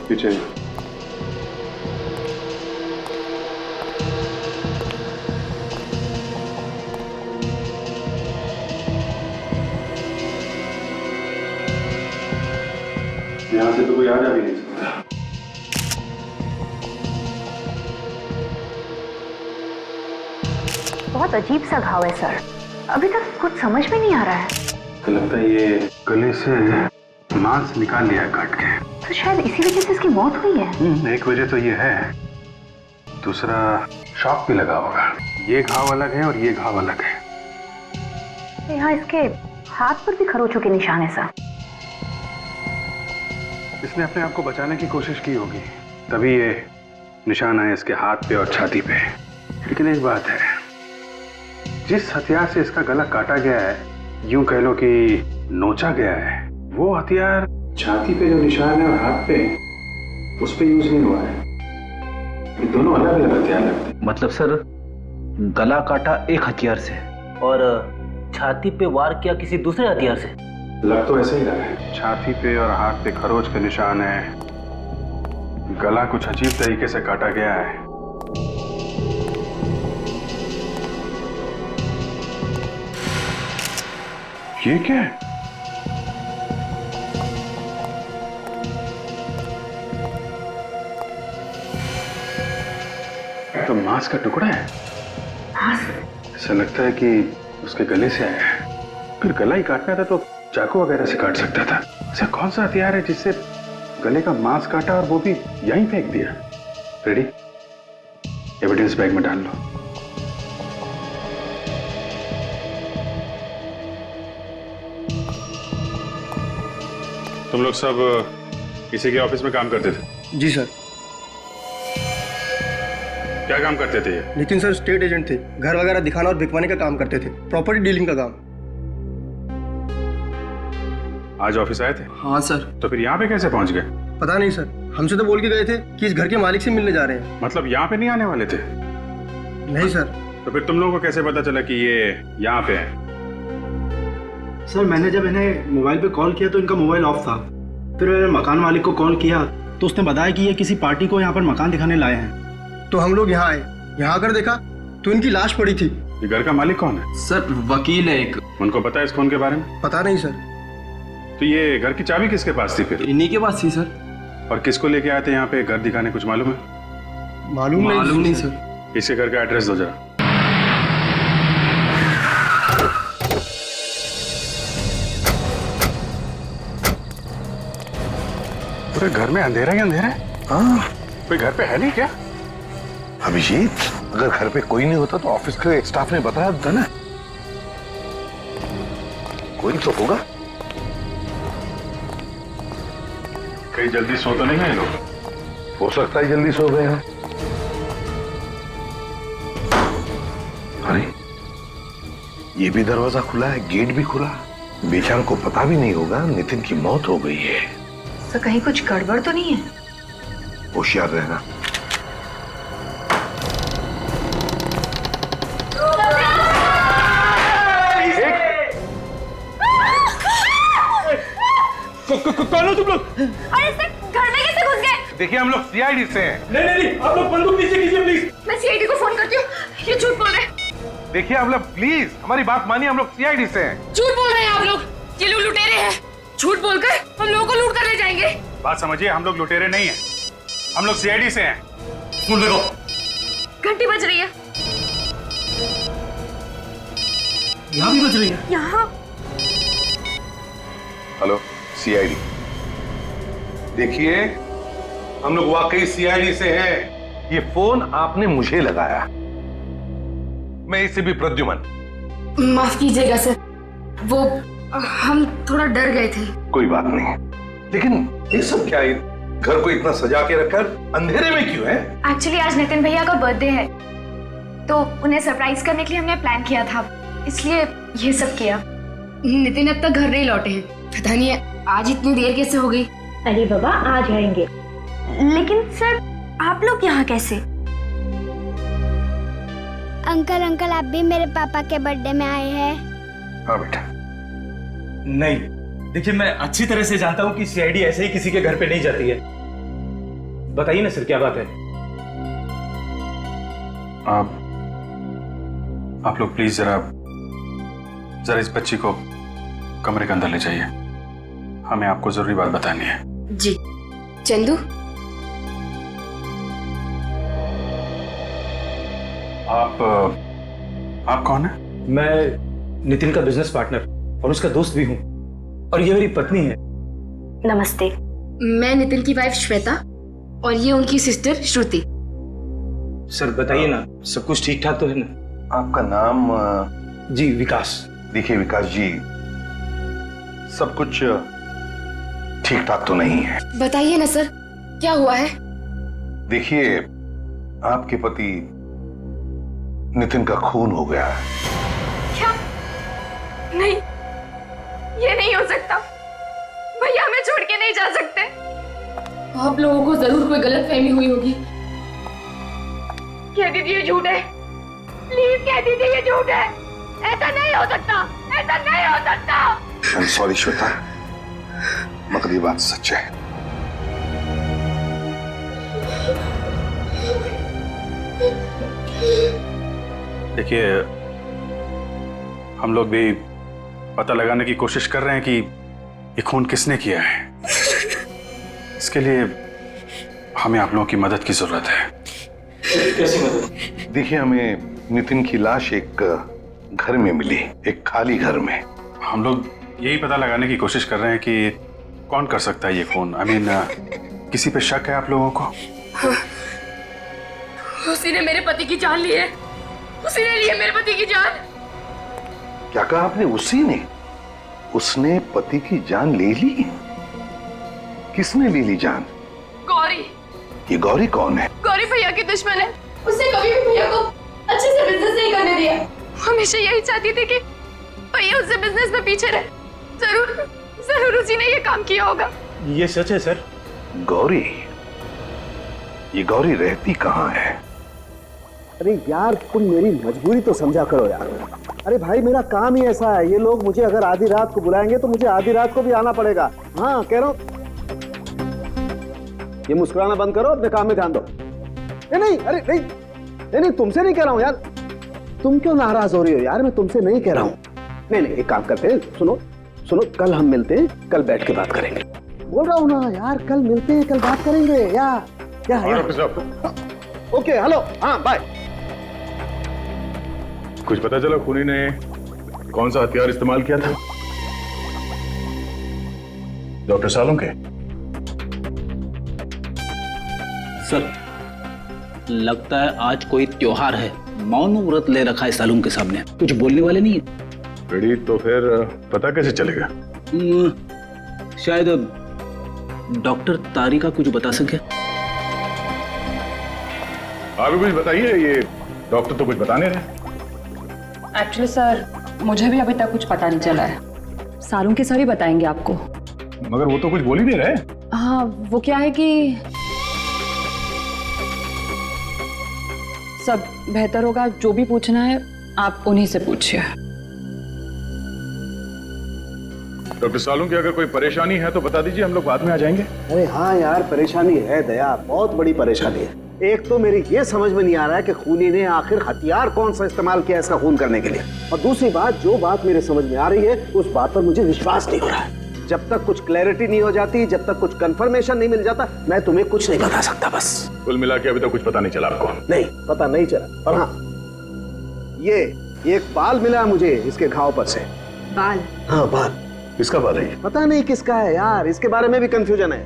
पीछे यहाँ से तो कोई आ जा भी नहीं सकता। बहुत अजीब सा घाव है सर, अभी तक कुछ समझ में नहीं आ रहा है। तो लगता है ये गले से मांस निकाल लिया है काट के। तो शायद इसी वजह से इसकी मौत हुई है। एक वजह तो ये है, दूसरा शॉक भी लगा होगा। ये घाव अलग है और ये घाव अलग है। यहाँ इसके हाथ पर भी खरोचों के निशान है सर। इसने अपने आप को बचाने की कोशिश की होगी, तभी ये निशान आए इसके हाथ पे और छाती पे। लेकिन एक बात है, जिस हथियार से इसका गला काटा गया है, यूं कह लो कि नोचा गया है, वो हथियार छाती पे जो निशान है और हाथ पे, उस पे यूज नहीं हुआ है। ये दोनों अलग अलग हथियार लगते हैं। मतलब सर, गला काटा एक हथियार से और छाती पे वार किया किसी दूसरे हथियार से? लग तो ऐसे ही रहा है। छाती पे और हाथ पे खरोच के निशान है, गला कुछ अजीब तरीके से काटा गया है। ये क्या है? तो मांस का टुकड़ा है। ऐसा लगता है कि उसके गले से आया है। फिर गला ही काटना था तो चाकू वगैरह से काट सकता था। ऐसा कौन सा हथियार है जिससे गले का मांस काटा और वो भी यहीं फेंक दिया? रेडी, एविडेंस बैग में डाल लो। तुम लोग सब इसी के ऑफिस में काम करते थे? जी सर। क्या काम करते थे ये? नितिन सर स्टेट एजेंट थे, घर वगैरह दिखाना और बिकवाने का काम करते थे, प्रॉपर्टी डीलिंग का काम। आज ऑफिस आए थे? हाँ सर। तो फिर यहाँ पे कैसे पहुंच गए? पता नहीं सर, हमसे तो बोल के गए थे कि इस घर के मालिक से मिलने जा रहे हैं। मतलब यहाँ पे नहीं आने वाले थे? नहीं सर। तो फिर तुम लोगों को कैसे पता चला कि ये यहाँ पे है? सर मैंने जब इन्हें मोबाइल पे कॉल किया तो इनका मोबाइल ऑफ था। फिर मैंने मकान मालिक को कॉल किया तो उसने बताया कि ये किसी पार्टी को यहाँ पर मकान दिखाने लाए हैं। तो हम लोग यहाँ आए, यहाँ आकर देखा तो इनकी लाश पड़ी थी। ये घर का मालिक कौन है? सर वकील है एक। उनको पता है इस खून के बारे में? पता नहीं सर। तो ये घर की चाबी किसके पास थी फिर? इन्हीं के पास थी सर। और किसको लेके आए थे यहाँ पे घर दिखाने, कुछ मालूम है? मालूम नहीं सर। इसके घर का एड्रेस दो जरा। पूरे घर में अंधेरा ही अंधेरा है। हाँ, कोई घर पे है नहीं क्या? अभिजीत, अगर घर पे कोई नहीं होता तो ऑफिस के स्टाफ ने बताया था ना। कोई तो होगा। कहीं जल्दी सो तो नहीं है लोग? हो सकता है जल्दी सो गए हैं। अरे, ये भी दरवाजा खुला है, गेट भी खुला। बेचारों को पता भी नहीं होगा नितिन की मौत हो गई है। तो कहीं कुछ गड़बड़ तो नहीं है? होशियार रहना। कौन हो तुम लोग? अरे सर, घर में कैसे घुस गए? देखिए हम लोग सीआईडी से हैं। नहीं, आप लोग बंदूक नीचे कीजिए प्लीज। मैं सीआईडी को फोन करती हूँ, ये झूठ बोल रहे हैं। देखिए आप लोग प्लीज हमारी बात मानिए, हम लोग सीआईडी से हैं। झूठ बोल रहे हैं आप लोग, ये लोग लुटेरे हैं। झूठ बोलकर हम लोगों को लूट कर ले जाएंगे। बात समझिए, हम लोग लुटेरे नहीं हैं, हम लोग सीआईडी से हैं। सुन देखो, घंटी बज रही है। यहाँ भी बज रही है। यहाँ हेलो, सीआईडी। देखिए, हम लोग वाकई सीआईडी से हैं। ये फोन आपने मुझे लगाया। मैं इससे भी प्रद्युमन। माफ कीजिएगा सर, वो हम थोड़ा डर गए थे। कोई बात नहीं, लेकिन ये सब क्या है? घर को इतना सजा के रखकर अंधेरे में क्यों है? एक्चुअली आज नितिन भैया का बर्थडे है, तो उन्हें सरप्राइज करने के लिए हमने प्लान किया था, इसलिए ये सब किया। नितिन अब तक घर नहीं लौटे हैं, पता नहीं आज इतनी देर कैसे हो गई। अरे बाबा, आ जाएंगे। लेकिन सर, आप लोग यहाँ कैसे? अंकल आप भी मेरे पापा के बर्थडे में आए हैं? हाँ बेटा। नहीं, देखिए मैं अच्छी तरह से जानता हूँ कि सीआईडी ऐसे ही किसी के घर पे नहीं जाती है। बताइए ना सर, क्या बात है? आप लोग प्लीज जरा इस बच्ची को कमरे के अंदर ले जाइए। हमें आपको जरूरी बात बतानी है। जी। चंदू, आप कौन है? मैं नितिन का बिजनेस पार्टनर और उसका दोस्त भी हूँ, और ये मेरी पत्नी है। नमस्ते। मैं नितिन की वाइफ श्वेता और ये उनकी सिस्टर श्रुति। सर बताइए ना, सब कुछ ठीक ठाक तो है ना? आपका नाम? जी, विकास। देखिए विकास जी, सब कुछ ठीक ठाक तो नहीं है। बताइए ना सर, क्या हुआ है? देखिए, आपके पति नितिन का खून हो गया है। क्या? नहीं, ये नहीं हो सकता। भैया हमें छोड़ के नहीं जा सकते। आप लोगों को जरूर कोई गलतफहमी हुई होगी। कह दीजिए झूठ है, प्लीज कह दीजिए ये झूठ है। ऐसा नहीं हो सकता, ऐसा नहीं हो सकता। आई एम सॉरी श्वेता, मगर ये बात सच है। देखिए, हम लोग भी पता लगाने की कोशिश कर रहे हैं कि ये खून किसने किया है। इसके लिए हमें आप लोगों की मदद की जरूरत है। कैसी मदद? देखिए, हमें नितिन की लाश एक घर में मिली, एक खाली घर में। हम लोग यही पता लगाने की कोशिश कर रहे हैं कि कौन कर सकता है ये खून। किसी पे शक है आप लोगों को? उसी ने मेरे पति की जान ली है। उसी ने ली है मेरे पति की जान। क्या कहा आपने? उसी ने? उसने पति की जान ले ली? किसने ले ली जान? गौरी। ये गौरी कौन है? गौरी भैया की दुश्मन है। उसने कभी भी भैया को अच्छे से बिजनेस नहीं करने दिया। हमेशा यही चाहती थी कि भैया उससे बिजनेस में पीछे रहे। जरूर उसी ने ये काम किया होगा। ये सच है सर। गौरी? ये गौरी रहती कहाँ है? अरे यार, तुम मेरी मजबूरी तो समझा करो यार। अरे भाई, मेरा काम ही ऐसा है। ये लोग मुझे अगर आधी रात को बुलाएंगे तो मुझे आधी रात को भी आना पड़ेगा। हाँ, कह रहा हूँ, ये मुस्कुराना बंद करो, अपने काम में ध्यान दो। नहीं, अरे नहीं, तुमसे नहीं कह रहा हूँ यार। तुम क्यों नाराज हो रही हो यार? मैं तुमसे नहीं कह रहा हूँ। नहीं, एक काम करते हैं, सुनो, कल हम मिलते हैं, कल बैठ के बात करेंगे। बोल रहा हूँ ना यार, कल मिलते हैं, कल बात करेंगे। या ओके, हेलो, हाँ, बाय। कुछ पता चला खूनी ने कौन सा हथियार इस्तेमाल किया था? डॉक्टर सालुंके? सर, लगता है आज कोई त्योहार है। मौन व्रत ले रखा है सालुंके के सामने, कुछ बोलने वाले नहीं है। रेडी, तो फिर पता कैसे चलेगा? शायद डॉक्टर तारिका कुछ बता सके। आप भी कुछ बताइए, ये डॉक्टर तो कुछ बता नहीं रहे। एक्चुअली सर, मुझे भी अभी तक कुछ पता नहीं चला है। सालुंके सर ही बताएंगे आपको। मगर वो तो कुछ बोल ही नहीं रहे। हाँ, वो क्या है कि सब बेहतर होगा, जो भी पूछना है आप उन्हीं से पूछिए। डॉक्टर सालुंके, अगर कोई परेशानी है तो बता दीजिए, हम लोग बाद में आ जाएंगे। अरे हाँ यार, परेशानी है दया, बहुत बड़ी परेशानी है। एक तो मेरी ये समझ में नहीं आ रहा है कि खूनी ने आखिर हथियार कौन सा इस्तेमाल किया इसका खून करने के लिए, और दूसरी बात, जो बात मेरे समझ में आ रही है उस बात पर मुझे विश्वास नहीं हो रहा है। जब तक कुछ क्लैरिटी नहीं हो जाती, जब तक कुछ कंफर्मेशन नहीं मिल जाता, मैं तुम्हें कुछ नहीं बता सकता। बस कुल मिला के अभी तक कुछ पता नहीं चला आपको? नहीं, पता नहीं चला। पर हाँ, ये एक बाल मिला मुझे इसके घाव पर से। बाल? हाँ, बाल। किसका बाल है? पता नहीं किसका है यार, इसके बारे में भी कंफ्यूजन है।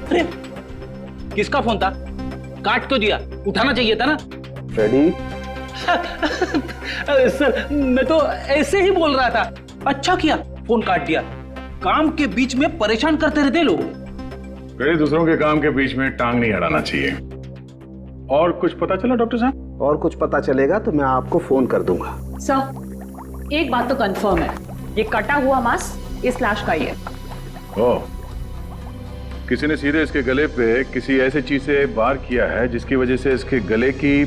अरे, किसका फोन था? काट तो दिया, उठाना चाहिए था ना। फ्रेडी? सर, मैं तो ऐसे ही बोल रहा था। अच्छा किया फोन काट दिया। काम के बीच में परेशान करते रहते लोग। दूसरों के काम के बीच में टांग नहीं अड़ाना चाहिए। और कुछ पता चला डॉक्टर साहब? और कुछ पता चलेगा तो मैं आपको फोन कर दूंगा। सर, एक बात तो कंफर्म है, ये कटा हुआ मांस इस लाश का ही है। ओह, किसी ने सीधे इसके गले पे किसी ऐसी चीज से वार किया है जिसकी वजह से इसके गले की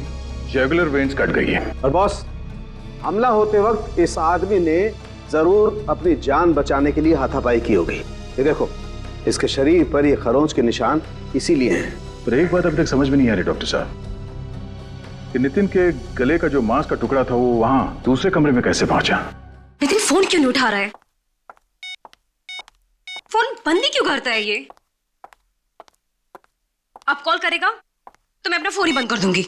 जुगुलर वेन्स कट गई है। और बॉस, हमला होते वक्त इस आदमी ने जरूर अपनी जान बचाने के लिए हाथापाई की होगी। ये देखो, इसके शरीर पर ये खरोंच के निशान इसीलिए हैं। पर एक बात अभी तक समझ में नहीं आ रही डॉक्टर साहब कि नितिन के गले का जो मांस का टुकड़ा था वो वहां दूसरे कमरे में कैसे पहुंचा। नितिन फोन क्यों नहीं उठा रहा है? फोन बंद ही क्यों करता है ये? अब कॉल करेगा तो मैं अपना फोन ही बंद कर दूंगी।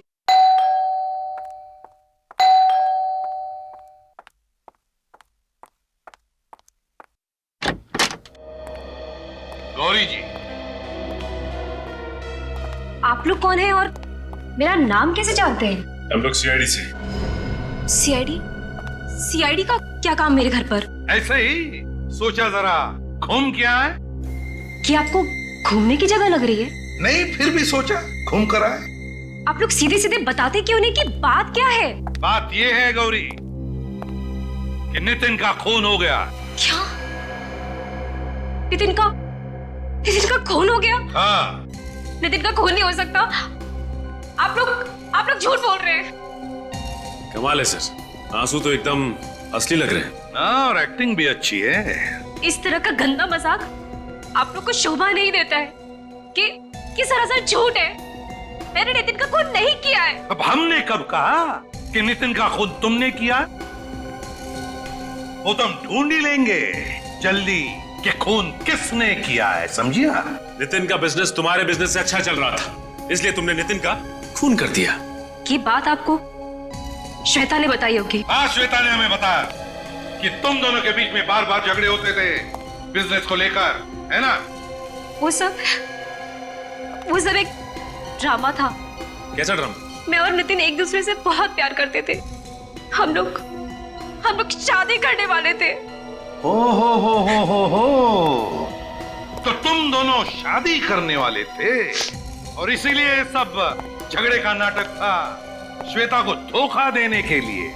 गौरी जी, आप लोग कौन हैं और मेरा नाम कैसे जानते हैं? हम लोग सीआईडी से। सीआईडी? सीआईडी का क्या काम मेरे घर पर? ऐसे ही सोचा जरा घूम के आए। कि आपको घूमने की जगह लग रही है? नहीं, फिर भी सोचा घूम कर आए। आप लोग सीधे सीधे बताते क्यों नहीं कि बात क्या है? बात ये है गौरी कि नितिन का खून हो गया। क्या? नितिन का खून हो गया? हाँ। नितिन का खून नहीं हो सकता। आप लोग झूठ बोल रहे हैं। कमाल है सर, आंसू तो एकदम असली लग रहे हैं। हाँ, और एक्टिंग भी अच्छी है। इस तरह का गंदा मजाक आप लोग को शोभा नहीं देता है कि सरासर झूठ है। मैंने नितिन का खून नहीं किया है। अब हमने कब कहा कि नितिन का खून तुमने किया? वो तो हम ढूंढ ही लेंगे जल्दी कि खून किसने किया है, समझिया? नितिन का बिजनेस तुम्हारे बिजनेस से अच्छा चल रहा था, इसलिए तुमने नितिन का खून कर दिया। ये बात आपको श्वेता ने बताई होगी। हाँ, श्वेता ने हमें बताया कि तुम दोनों के बीच में बार बार झगड़े होते थे बिजनेस को लेकर, है ना? वो सब एक ड्रामा था। कैसा ड्रामा? मैं और नितिन एक दूसरे से बहुत प्यार करते थे। हम लोग शादी करने वाले थे। हो। तो तुम दोनों शादी करने वाले थे और इसीलिए सब झगड़े का नाटक था, श्वेता को धोखा देने के लिए,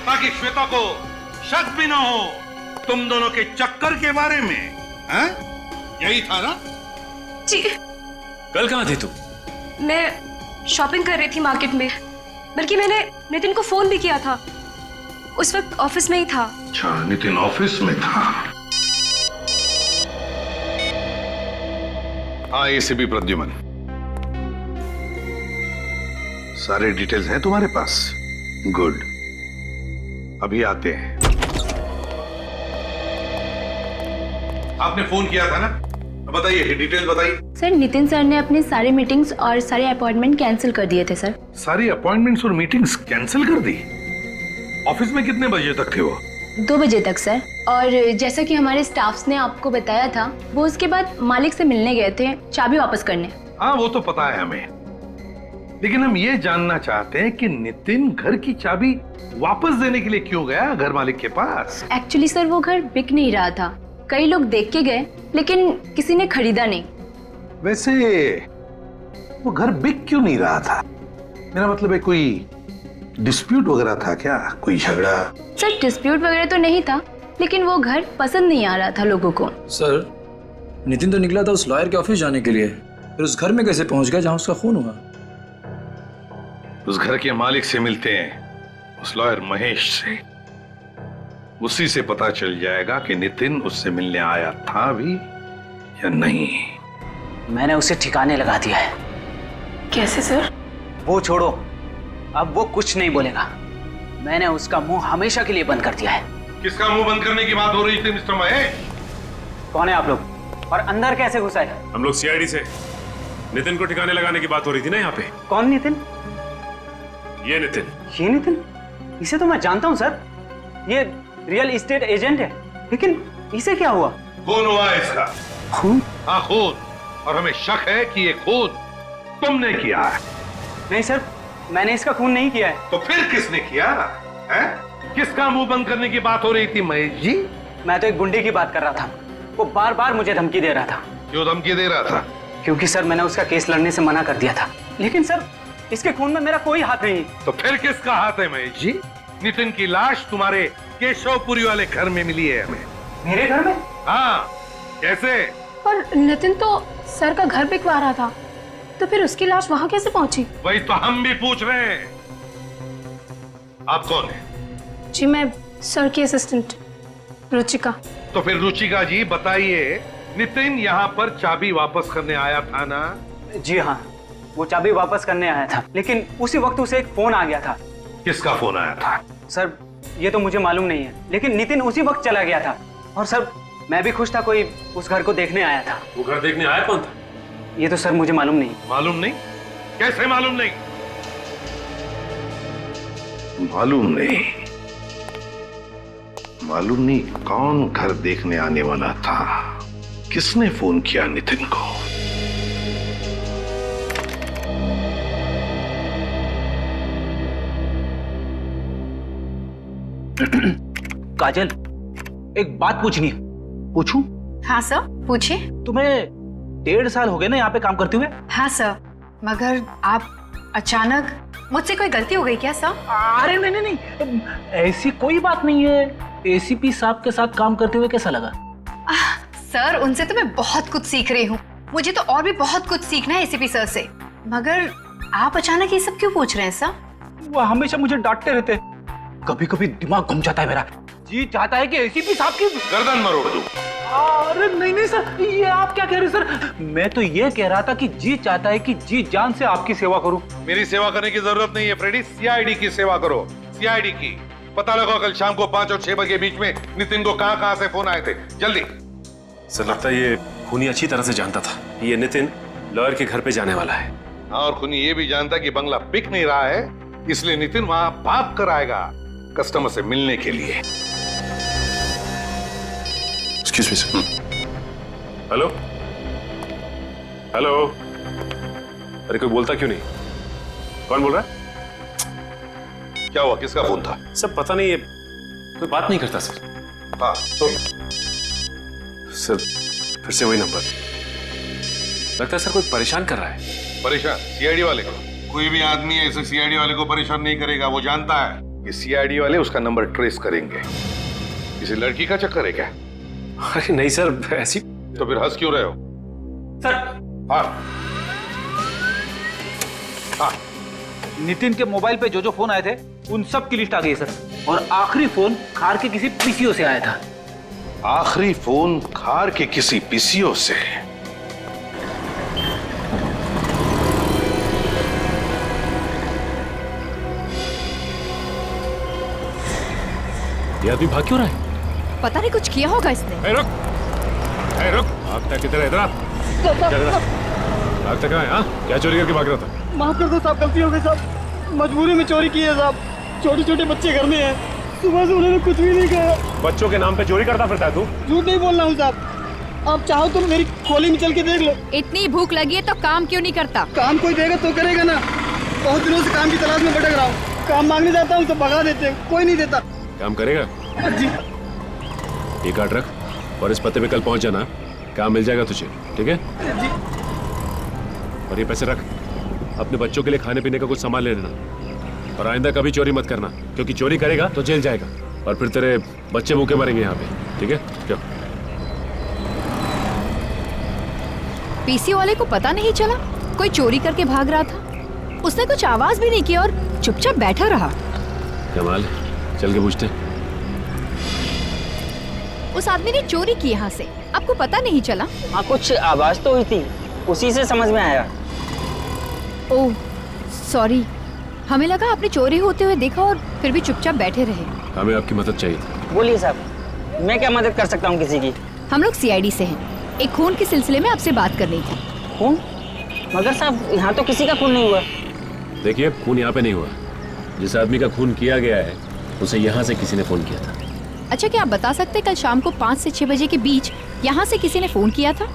ताकि श्वेता को शक भी ना हो तुम दोनों के चक्कर के बारे में। हैं? यही था ना? जी। कल कहाँ थी तू? मैं शॉपिंग कर रही थी मार्केट में, बल्कि मैंने नितिन को फोन भी किया था। उस वक्त ऑफिस में ही था। अच्छा, नितिन ऑफिस में था। हाँ, एसीपी प्रद्युमन, सारे डिटेल्स हैं तुम्हारे पास? गुड, अभी आते हैं। आपने फोन किया था ना? बताइए, डिटेल्स बताइए। सर, नितिन सर ने अपने सारे मीटिंग्स और सारे अपॉइंटमेंट कैंसिल कर दिए थे सर। सारी अपॉइंटमेंट्स और मीटिंग्स कैंसिल कर दी? ऑफिस में कितने बजे तक थे वो? 2 बजे तक सर। और जैसा कि हमारे स्टाफ्स ने आपको बताया था, वो उसके बाद मालिक से मिलने गए थे चाबी वापस करने। हाँ, वो तो पता है हमें, लेकिन हम ये जानना चाहते हैं कि नितिन घर की चाबी वापस देने के लिए क्यों गया घर मालिक के पास? एक्चुअली सर, वो घर बिक नहीं रहा था। कई लोग देख के गए, लेकिन किसी ने खरीदा नहीं। वैसे वो घर बिक क्यों नहीं रहा था? मेरा मतलब है कोई डिस्प्यूट वगैरह था क्या? कोई झगड़ा? सर, डिस्प्यूट वगैरह तो नहीं था, लेकिन वो घर पसंद नहीं आ रहा था लोगों को। सर, नितिन तो निकला था उस लॉयर के ऑफिस जाने के लिए, फिर उस घर में कैसे पहुंच गया जहां उसका खून हुआ? उस घर के मालिक से मिलते हैं, उस लॉयर महेश से। उसी से पता चल जाएगा कि नितिन उससे मिलने आया था भी या नहीं। मैंने उसे ठिकाने लगा दिया है। कैसे सर? वो छोड़ो, अब वो कुछ नहीं बोलेगा। मैंने उसका मुंह हमेशा के लिए बंद कर दिया है। किसका मुंह बंद करने की बात हो रही थी मिस्टर महेश? कौन है आप लोग और अंदर कैसे घुसा है? हम लोग सीआईडी से। नितिन को ठिकाने लगाने की बात हो रही थी ना यहाँ पे। कौन नितिन? ये नितिन। ये नितिन? इसे तो मैं जानता हूँ सर, ये रियल एस्टेट एजेंट है। लेकिन इसे क्या हुआ? खून हुआ इसका। खून? हाँ, खून। और हमें शक है कि ये खून तुमने किया है। नहीं सर, मैंने इसका खून नहीं किया है। तो फिर किसने किया है? किसका मुंह बंद करने की बात हो रही थी महेश जी? मैं तो एक गुंडे की बात कर रहा था। वो बार बार मुझे धमकी दे रहा था। क्यों धमकी दे रहा था? क्योंकि सर, मैंने उसका केस लड़ने से मना कर दिया था। लेकिन सर, इसके खून में मेरा कोई हाथ नहीं। तो फिर किसका हाथ है महेश जी? नितिन की लाश तुम्हारे केशवपुरी वाले घर में मिली है हमें। मेरे घर में? हाँ। कैसे? और नितिन तो सर का घर बिकवा रहा था, तो फिर उसकी लाश वहां कैसे पहुंची? वही तो हम भी पूछ रहे हैं। आप कौन है? जी, मैं सर की असिस्टेंट। रुचिका। तो फिर रुचिका जी बताइए, नितिन यहाँ पर चाबी वापस करने आया था ना? जी हाँ, वो चाबी वापस करने आया था, लेकिन उसी वक्त उसे एक फोन आ गया था। किसका फोन आया था? सर ये तो मुझे मालूम नहीं है, लेकिन नितिन उसी वक्त चला गया था। और सर मैं भी खुश था, कोई उस घर को देखने आया था। वो घर देखने आया कौन था? ये तो सर मुझे मालूम नहीं। मालूम नहीं? कैसे मालूम नहीं? मालूम नहीं? मालूम नहीं कौन घर देखने आने वाला था? किसने फोन किया नितिन को? काजल, एक बात पूछनी है। पूछूं? हाँ सर, पूछिए। तुम्हें 1.5 साल हो गए ना यहाँ पे काम करते हुए? हाँ सर, मगर आप अचानक, मुझसे कोई गलती हो गई क्या सर? अरे नहीं नहीं नहीं, ऐसी कोई बात नहीं है। एसीपी साहब के साथ काम करते हुए कैसा लगा? सर उनसे तो मैं बहुत कुछ सीख रही हूँ, मुझे तो और भी बहुत कुछ सीखना है एसीपी सर से। मगर आप अचानक ये सब क्यों पूछ रहे हैं सर? वो हमेशा मुझे डांटते रहते, कभी कभी दिमाग घूम जाता है मेरा। जी चाहता है कि एसीपी साहब की गर्दन मरोड़ दूं। अरे नहीं नहीं सर, ये आप क्या कह रहे हैं सर? मैं तो ये कह रहा था कि जी चाहता है कि जी जान से आपकी सेवा करूं। मेरी सेवा करने की जरूरत नहीं है फ्रेडी, सीआईडी की सेवा करो। सीआईडी की पता लगाओ कल शाम को 5 और 6 बजे के बीच में नितिन को कहां से फोन आए थे, जल्दी। सर लगता है ये खूनी अच्छी तरह से जानता था ये नितिन लॉयर के घर पे जाने वाला है। और खूनी ये भी जानता कि बंगला बिक नहीं रहा है, इसलिए नितिन वहां भाग कर आएगा कस्टमर से मिलने के लिए। Excuse me sir. Hello hello, अरे कोई बोलता क्यों नहीं? कौन बोल रहा है? क्या हुआ, किसका फोन था? सब पता नहीं, ये कोई बात नहीं करता सर। हाँ तो सर फिर से वही नंबर। लगता है सर कोई परेशान कर रहा है। परेशान? सीआईडी वाले को? कोई भी आदमी ऐसे सीआईडी वाले को परेशान नहीं करेगा, वो जानता है कि सीआईडी वाले उसका नंबर ट्रेस करेंगे। किसी लड़की का चक्कर है क्या? अरे नहीं सर, ऐसी। तो फिर हंस क्यों रहे हो? सर हाँ हाँ, नितिन के मोबाइल पे जो जो फोन आए थे उन सब की लिस्ट आ गई है सर। और आखिरी फोन खार के किसी पीसीओ से आया था। आखिरी फोन खार के किसी पीसीओ से? ये आदमी भाग क्यों रहा है? पता नहीं कुछ किया होगा इसने। रुक, रुक, भागता किधर? इधर आ। भागता कहाँ है? हाँ, क्या चोरी करके भाग रहा था? माफ कर दो साहब, गलती हो गई साहब, मजबूरी में चोरी की है साहब। छोटे छोटे बच्चे घर में हैं, सुबह से उन्होंने कुछ भी नहीं कहा। बच्चों के नाम पे चोरी करता फिरता है तू? झूठ नहीं बोल रहा हूँ साहब, आप चाहो तो मेरी खोली में चल के देख लो। इतनी भूख लगी है तो काम क्यों नहीं करता? काम कोई देगा तो करेगा ना। बहुत दिनों से काम की तलाश में भटक रहा हूँ, काम मांगने जाता हूँ तो भगा देते हैं, कोई नहीं देता। काम करेगा? जी। ये कार्ड रख और इस पते पे कल पहुंच जाना, काम मिल जाएगा तुझे, ठीक है? जी। और ये पैसे रख, अपने बच्चों के लिए खाने पीने का कुछ सामान ले लेना। और आइंदा कभी चोरी मत करना, क्योंकि चोरी करेगा तो जेल जाएगा और फिर तेरे बच्चे भूखे मरेंगे यहाँ पे, ठीक है? क्यों? पीसी वाले को पता नहीं चला कोई चोरी करके भाग रहा था? उसने कुछ आवाज भी नहीं की और चुपचाप बैठा रहा। कमाल, चल के पूछते। उस आदमी ने चोरी की यहाँ से, आपको पता नहीं चला? हाँ कुछ आवाज तो हुई थी, उसी से समझ में आया। ओह सॉरी, हमें लगा आपने चोरी होते हुए देखा और फिर भी चुपचाप बैठे रहे। हमें आपकी मदद चाहिए थी। बोलिए साहब, मैं क्या मदद कर सकता हूँ किसी की? हम लोग सीआईडी से हैं, एक खून के सिलसिले में आपसे बात करनी थी। खून? मगर साहब यहाँ तो किसी का खून नहीं हुआ। देखिए, खून यहाँ पे नहीं हुआ। जिस आदमी का खून किया गया है उसे यहाँ से किसी ने फोन किया था। अच्छा, क्या आप बता सकते कल शाम को 5 से 6 बजे के बीच यहाँ से किसी ने फोन किया था?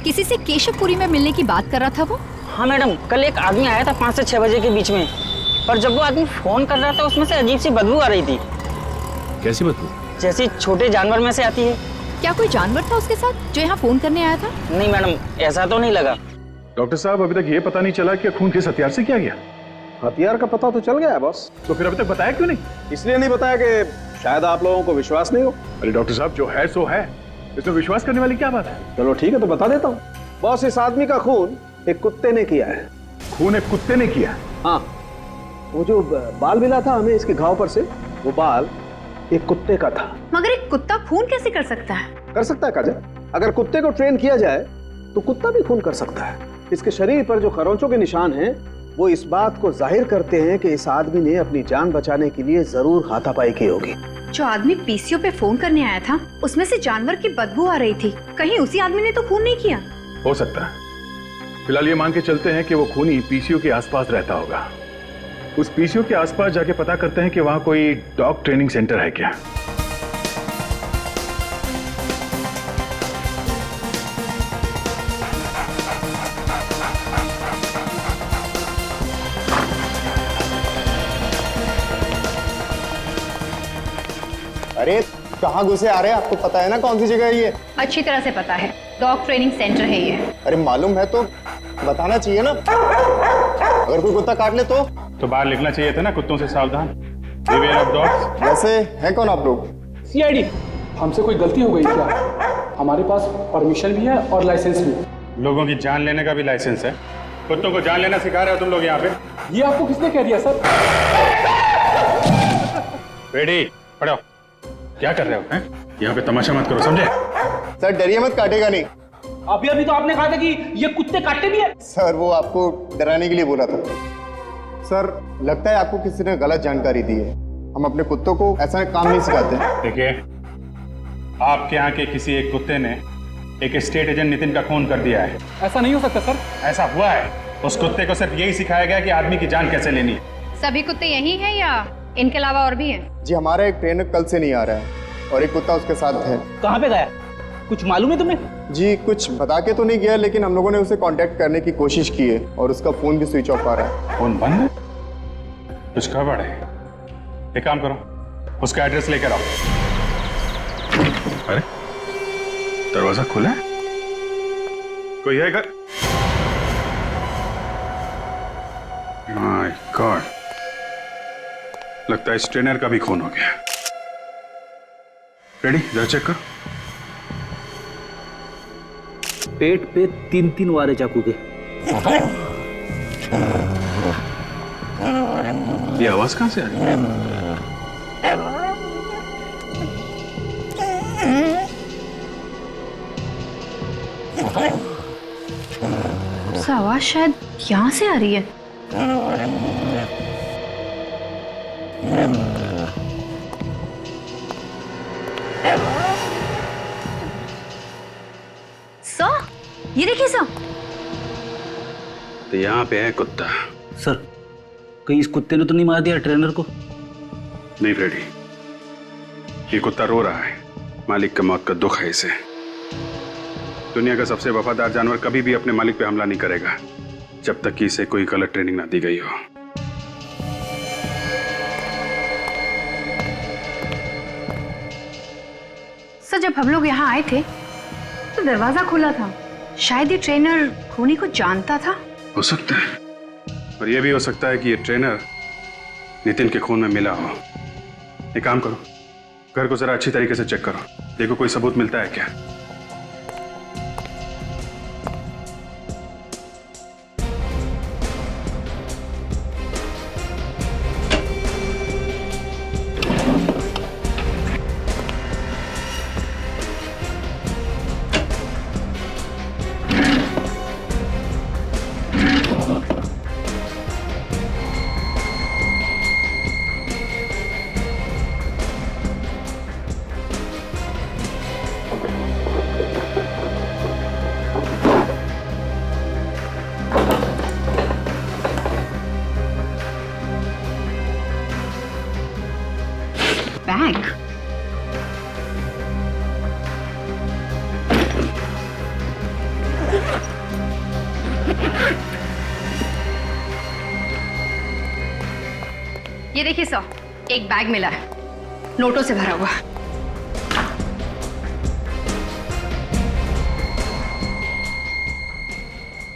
किसी से केशवपुरी में मिलने की बात कर रहा था वो? हाँ मैडम, कल एक आदमी आया था 5 से 6 बजे के बीच में, पर जब वो आदमी फोन कर रहा था उसमें से अजीब सी बदबू आ रही थी। कैसी बदबू? जैसी छोटे जानवर में से आती है। क्या कोई जानवर था उसके साथ जो यहाँ फोन करने आया था? नहीं मैडम, ऐसा तो नहीं लगा। डॉक्टर साहब, अभी तक ये पता नहीं चला कि खून किस हथियार से किया गया। हथियार का पता तो चल गया है बॉस। तो फिर अभी तक बताया क्यों नहीं? इसलिए नहीं बताया कि शायद आप लोगों को विश्वास नहीं हो। अरे डॉक्टर साहब, जो है सो है, इसमें विश्वास करने वाली क्या बात है? चलो ठीक है, तो बता देता हूँ। बॉस, इस आदमी का खून एक कुत्ते ने किया है। खून एक कुत्ते ने किया? हाँ, वो जो बाल मिला था हमें इसके घाव पर से, वो बाल एक कुत्ते का था। मगर एक कुत्ता खून कैसे कर सकता है? कर सकता है काजल, अगर कुत्ते को ट्रेन किया जाए तो कुत्ता भी खून कर सकता है। इसके शरीर पर जो खरोंचों के निशान हैं वो इस बात को जाहिर करते हैं कि इस आदमी ने अपनी जान बचाने के लिए जरूर हाथापाई की होगी। जो आदमी पीसीओ पे फोन करने आया था उसमें से जानवर की बदबू आ रही थी, कहीं उसी आदमी ने तो खून नहीं किया? हो सकता है। फिलहाल ये मान के चलते हैं कि वो खूनी पीसीओ के आसपास रहता होगा। उस पीसीओ के आसपास जाके पता करते हैं कि वहां कोई डॉग ट्रेनिंग सेंटर है क्या। अरे कहाँ घुसे आ रहे हैं? आपको पता है ना कौन सी जगह है ये? अच्छी तरह से पता है, डॉग ट्रेनिंग सेंटर है ये। अरे मालूम है तो बताना चाहिए ना, अगर कोई कुत्ता काट ले तो बाहर लिखना चाहिए था ना, कुत्तों से सावधान, बिवेयर ऑफ डॉग्स। वैसे हैं कौन आप लोग? सीआईडी। हमसे कोई गलती हो गई क्या? हमारे पास परमिशन भी है और लाइसेंस भी। लोगों की जान लेने का भी लाइसेंस है। कुत्तों को जान लेना सिखा रहे हो तुम लोग यहाँ पे? ये आपको किसने कह दिया सर? रेडी पढ़ो, क्या कर रहे हो हैं? यहाँ पे तमाशा मत करो, समझे? सर डरिए मत, काटेगा नहीं। अभी तो आपने कहा था कि ये कुत्ते काटते भी है। सर वो आपको डराने के लिए बोला था। सर लगता है आपको किसी ने गलत जानकारी दी है। हम अपने कुत्तों को ऐसा काम नहीं सिखाते। देखिए, आपके यहाँ के किसी एक कुत्ते ने एक स्टेट एजेंट नितिन का खून कर दिया है। ऐसा नहीं हो सकता सर। ऐसा हुआ है। उस कुत्ते को सिर्फ यही सिखाया गया कि आदमी की जान कैसे लेनी है। सभी कुत्ते यही हैं या इनके अलावा और भी हैं? जी हमारा एक ट्रेनर कल से नहीं आ रहा है और एक कुत्ता उसके साथ है। कहाँ पे गया? कुछ मालूम है तुम्हें? जी कुछ बता के तो नहीं गया, लेकिन हम लोगों ने उसे कांटेक्ट करने की कोशिश की है और उसका फोन भी स्विच ऑफ आ रहा है। फोन बंद है? कुछ गड़बड़ है। एक काम करो, उसका एड्रेस लेकर आओ। अरे दरवाजा खुला है, कोई है घर? माय गॉड, लगता है इस ट्रेनर का भी खून हो गया। रेडी, जरा चेक करो। पेट पे 3-3 वारे चाकू के। ये आवाज कहां से आ रही है? आवाज शायद यहाँ से आ रही है। सर, ये देखिए सर। तो यहाँ पे है कुत्ता। सर, कहीं इस कुत्ते ने तो नहीं मार दिया ट्रेनर को? नहीं फ्रेडी, ये कुत्ता रो रहा है। मालिक का मौत का दुख है इसे। दुनिया का सबसे वफादार जानवर कभी भी अपने मालिक पे हमला नहीं करेगा जब तक कि इसे कोई गलत ट्रेनिंग ना दी गई हो। सर, जब हम लोग यहाँ आए थे तो दरवाजा खुला था। शायद ये ट्रेनर खूनी को जानता था। हो सकता है, और ये भी हो सकता है कि ये ट्रेनर नितिन के खून में मिला हो। एक काम करो, घर को जरा अच्छी तरीके से चेक करो, देखो कोई सबूत मिलता है क्या। बैग। ये देखिए सर, एक बैग मिला है, नोटों से भरा हुआ।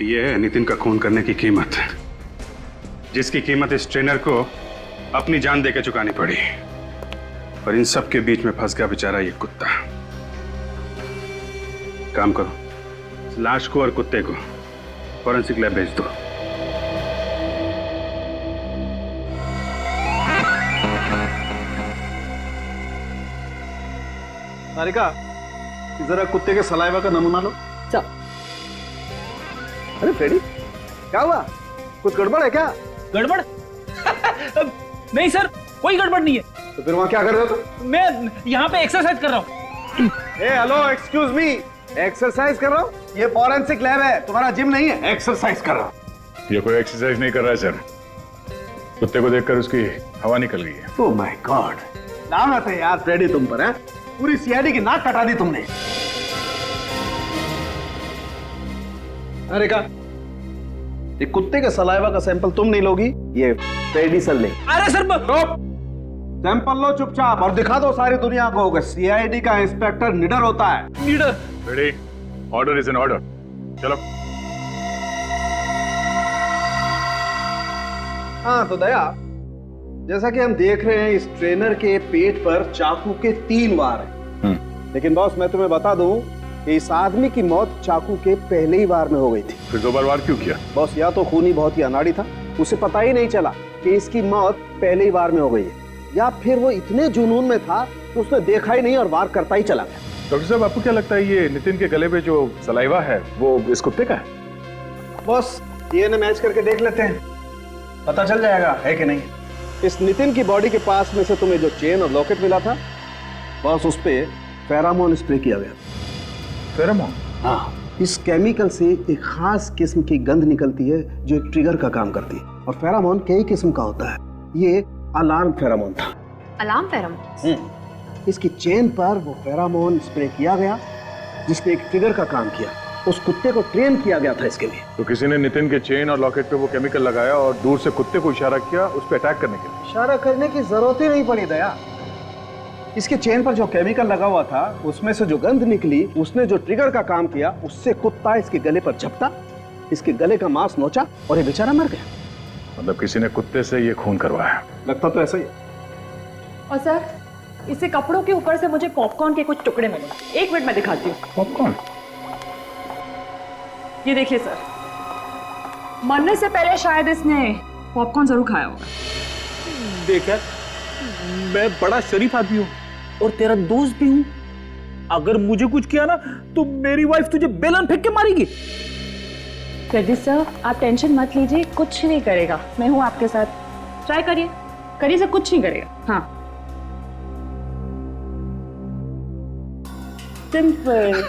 ये है नितिन का खून करने की कीमत, जिसकी कीमत इस ट्रेनर को अपनी जान देकर चुकानी पड़ी। और इन सब के बीच में फंस गया बेचारा ये कुत्ता। काम करो, लाश को और कुत्ते को फॉरेंसिक लैब भेज दो। सारिका, जरा कुत्ते के सलाइवा का नमूना लो। अरे फ्रेडी, क्या हुआ? कुछ गड़बड़ है क्या? गड़बड़? नहीं सर, कोई गड़बड़ नहीं है। तो फिर वहां क्या कर रहे हो तुम? मैं यहाँ पे एक्सरसाइज कर रहा हूँ। हेलो, एक्सक्यूज मी, एक्सरसाइज कर रहा हूँ? ये फॉरेंसिक लैब है, तुम्हारा जिम नहीं है। एक्सरसाइज कर रहा हूँ। ये कोई एक्सरसाइज नहीं कर रहा है सर, कुत्ते को देखकर उसकी हवा निकल गई है। ओह माय गॉड, लानत है यार फ्रेडी तुम पर, है? पूरी सीआईडी की नाक कटा दी तुमने। अरे का ये कुत्ते के सलाइवा का सैंपल तुम नहीं लोगी, ये फ्रेडी सर ले। अरे सर सैंपल लो चुपचाप और दिखा दो सारी दुनिया को कि सीआईडी का इंस्पेक्टर निडर होता है। निडर? Ready, order is an order. चलो। हाँ तो दया, जैसा कि हम देख रहे हैं इस ट्रेनर के पेट पर चाकू के 3 वार हैं। लेकिन बॉस मैं तुम्हें बता दूं कि इस आदमी की मौत चाकू के पहले ही वार में हो गई थी। फिर 2 बार वार क्यों किया? बॉस या तो खूनी बहुत ही अनाड़ी था, उसे पता ही नहीं चला कि इसकी मौत पहले ही वार में हो गई है, या फिर वो इतने जुनून में था कि उसने देखा ही नहीं और वार करता ही चला गया। डॉक्टर साहब, आपको क्या लगता है ये नितिन के गले पे जो सलाइवा है वो इस कुत्ते का है? बॉस डीएनए मैच करके देख लेते हैं, पता चल जाएगा है कि नहीं। इस नितिन की बॉडी के पास में से तुम्हें जो चेन और लॉकेट मिला था, बॉस उस पे फेरामोन स्प्रे किया गया। फेरामोन? हाँ, इस केमिकल से एक खास किस्म की गंध निकलती है जो एक ट्रिगर का काम करती है। और फेरामोन कई किस्म का होता है, ये अलार्म फेरामोन था। Alarm pheromone? इसकी चेन पर वो फेरामोन स्प्रे किया गया जिसने एक ट्रिगर का काम किया। उस कुत्ते को ट्रेन किया गया था इसके लिए। तो किसी ने नितिन के चेन और लॉकेट पे वो केमिकल लगाया और दूर से कुत्ते को इशारा किया उस पे अटैक करने के लिए। इशारा करने की जरूरत ही नहीं पड़ी दया। इसके चेन पर जो केमिकल लगा हुआ था उसमें से जो गंध निकली, उसने जो ट्रिगर का काम किया, उससे कुत्ता इसके गले पर झपटा, इसके गले का मांस नोचा और ये बेचारा मर गया। मतलब किसी ने कुत्ते से ये खून करवाया? लगता तो ऐसा ही। और सर, इसे कपड़ों के ऊपर से मुझे पॉपकॉर्न के कुछ टुकड़े मिले। 1 मिनट में दिखाती हूँ। पॉपकॉर्न? ये देखिए सर, मरने से पहले शायद इसने पॉपकॉर्न जरूर खाया होगा। देख यार, मैं बड़ा शरीफ आदमी हूँ और तेरा दोस्त भी हूँ। अगर मुझे कुछ किया ना तो मेरी वाइफ तुझे बेलन फेंक के मारेगी। फ्रेडी सर, आप टेंशन मत लीजिए, कुछ नहीं करेगा। मैं हूँ आपके साथ। ट्राई करिए, करिए सर, कुछ नहीं करेगा। हाँ, सिंपल।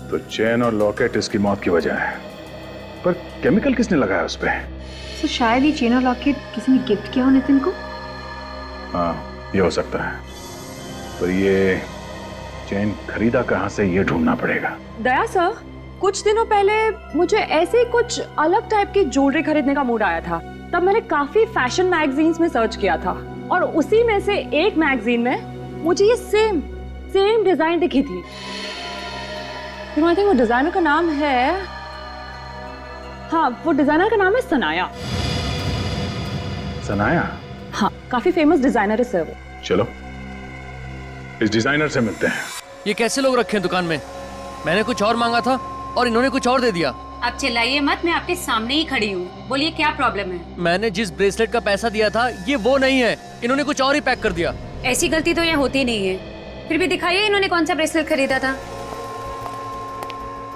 तो चेन और लॉकेट इसकी मौत की वजह है, पर केमिकल किसने लगाया उस पे? तो शायद ये चेन और लॉकेट किसी ने गिफ्ट किया हो नितिन को। हाँ, ये हो सकता है, पर ये चेन खरीदा कहाँ से ये ढूंढना पड़ेगा। दया सर, कुछ दिनों पहले मुझे ऐसे ही कुछ अलग टाइप की ज्वेलरी खरीदने का मूड आया था। तब मैंने काफी फैशन मैगजीन्स में सर्च किया था और उसी में से एक मैगजीन में मुझे ये सेम डिजाइन दिखी थी। फिर आई थिंक वो डिजाइनर का नाम है, हाँ, वो डिजाइनर का नाम है सनाया। सनाया? हाँ, काफी फेमस डिजाइनर है सर वो। चलो इस डिजाइनर से मिलते हैं। ये कैसे लोग रखे हैं दुकान में? मैंने कुछ और मांगा था और इन्होंने कुछ और दे दिया। आप चिल्लाइए मत, मैं आपके सामने ही खड़ी हूँ। बोलिए क्या प्रॉब्लम है? मैंने जिस ब्रेसलेट का पैसा दिया था ये वो नहीं है, इन्होंने कुछ और ही पैक कर दिया। ऐसी गलती तो यहाँ होती नहीं है। फिर भी दिखाइए इन्होंने कौन सा ब्रेसलेट खरीदा था।